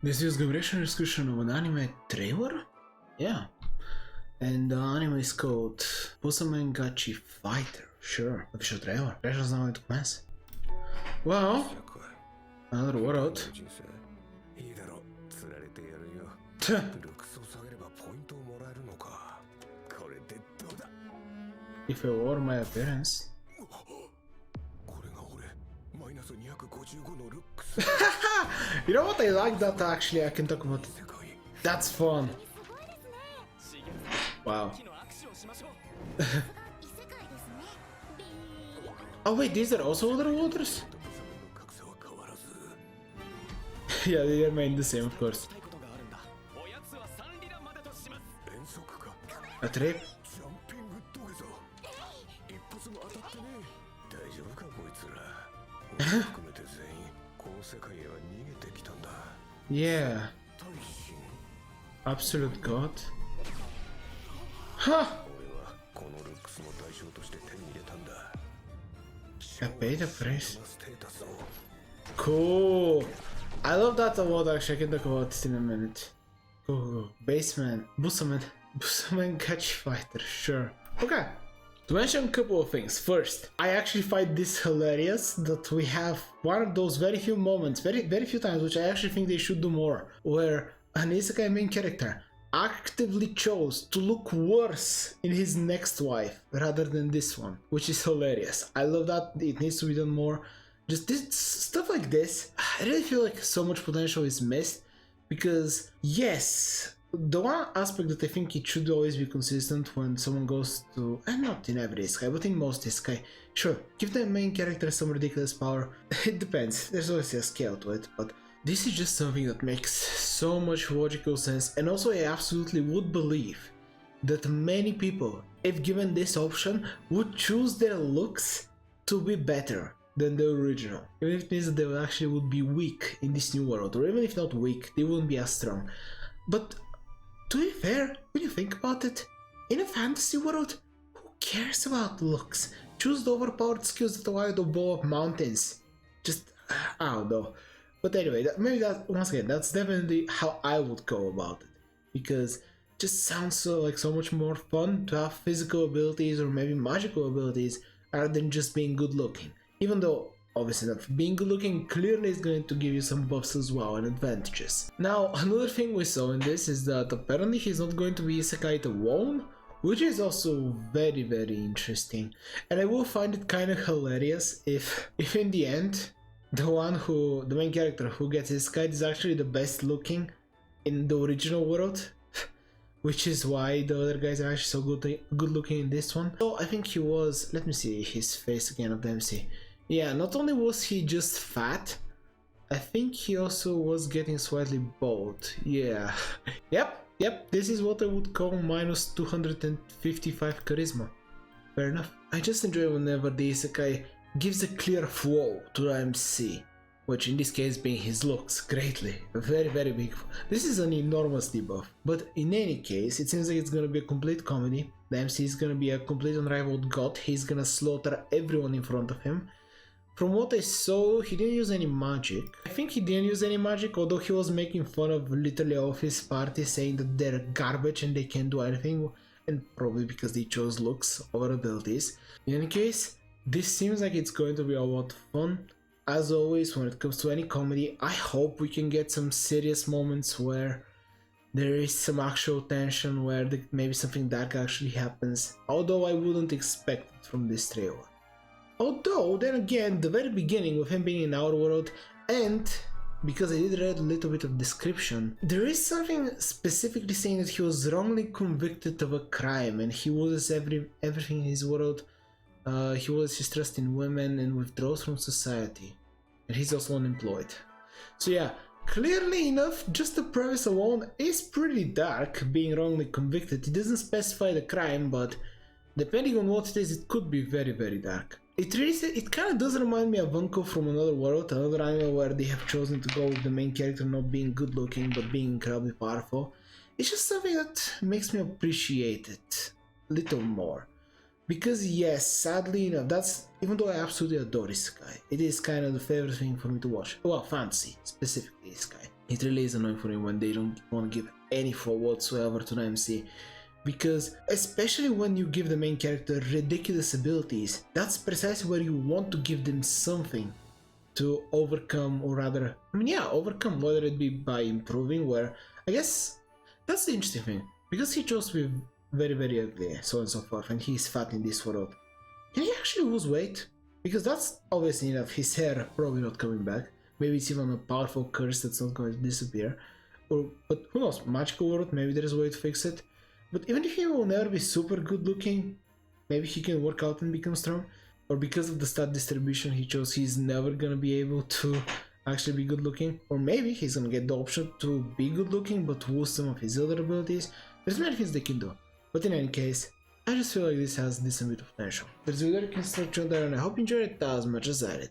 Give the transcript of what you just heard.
This is a description of an anime trailer? Yeah. And the anime is called Busamen Gachi Fighter. Sure, official trailer. Trailer's now into commence. Well, another world. If I wore my appearance. You know what, I like that actually, I can talk about it. That's fun. Wow. Oh wait, these are also other waters? Yeah, they remain the same, of course. A trip? Yeah. Absolute god. Huh! I paid the price. Cool! I love that award actually, I can talk about it in a minute. Cool. Busamen Gachi Fighter, sure. Okay. To mention a couple of things. First, I actually find this hilarious that we have one of those very few moments, very few times, which I actually think they should do more, where an isekai main character actively chose to look worse in his next wife rather than this one, which is hilarious. I love that, it needs to be done more. Just this stuff like this, I really feel like so much potential is missed, because yes, the one aspect that I think it should always be consistent when someone goes to, and not in every isekai, but in most isekai, sure, give the main character some ridiculous power. It depends, there's always a scale to it, but this is just something that makes so much logical sense, and also I absolutely would believe that many people, if given this option, would choose their looks to be better than the original. Even if it means that they actually would be weak in this new world, or even if not weak, they wouldn't be as strong. But to be fair, when you think about it, in a fantasy world, who cares about looks? Choose the overpowered skills that allow you to blow up mountains. Just, I don't know. But anyway, maybe that, once again, that's definitely how I would go about it. Because it just sounds so much more fun to have physical abilities or maybe magical abilities rather than just being good looking. Even though, obviously not, being good looking clearly is going to give you some buffs as well and advantages. Now, another thing we saw in this is that apparently he's not going to be isekai alone, which is also very interesting. And I will find it kind of hilarious if in the end, the main character who gets isekai is actually the best looking in the original world. Which is why the other guys are actually so good looking in this one. So I think he was, let me see his face again of the MC. Yeah, not only was he just fat, I think he also was getting slightly bald. Yeah. Yep, this is what I would call minus 255 charisma. Fair enough. I just enjoy whenever the isekai gives a clear flow to the MC, which in this case being his looks greatly. A very big. This is an enormous debuff. But in any case, it seems like it's gonna be a complete comedy. The MC is gonna be a complete unrivaled god. He's gonna slaughter everyone in front of him. From what I saw, he didn't use any magic. I think he didn't use any magic, although he was making fun of literally all of his party, saying that they're garbage and they can't do anything, and probably because they chose looks over abilities. In any case, this seems like it's going to be a lot of fun. As always, when it comes to any comedy, I hope we can get some serious moments where there is some actual tension, where maybe something dark actually happens, although I wouldn't expect it from this trailer. Although, then again, the very beginning with him being in our world, and because I did read a little bit of description, there is something specifically saying that he was wrongly convicted of a crime and he loses everything in his world. He loses his trust in women and withdraws from society. And he's also unemployed. So yeah, clearly enough, just the premise alone is pretty dark, being wrongly convicted. It doesn't specify the crime, but depending on what it is, it could be very dark. It kind of does remind me of Uncle from Another World, another anime where they have chosen to go with the main character not being good looking but being incredibly powerful. It's just something that makes me appreciate it a little more. Because yes, sadly enough, that's, even though I absolutely adore isekai, it is kind of the favorite thing for me to watch. Well, fantasy, specifically isekai. It really is annoying for me when they don't want to give any thought whatsoever to the MC. Because especially when you give the main character ridiculous abilities, that's precisely where you want to give them something to overcome, or rather, overcome, whether it be by improving, where I guess that's the interesting thing, because he chose with very, very ugly, so on and so forth, and he's fat in this world. Can he actually lose weight? Because that's obviously enough. His hair probably not coming back. Maybe it's even a powerful curse that's not going to disappear. But who knows, magical world, maybe there's a way to fix it. But even if he will never be super good looking, maybe he can work out and become strong. Or because of the stat distribution he chose, he's never gonna be able to actually be good looking. Or maybe he's gonna get the option to be good looking but lose some of his other abilities. There's many things they can do. But in any case, I just feel like this has decent bit of potential. There's a video you can search on there, and I hope you enjoyed it as much as I did.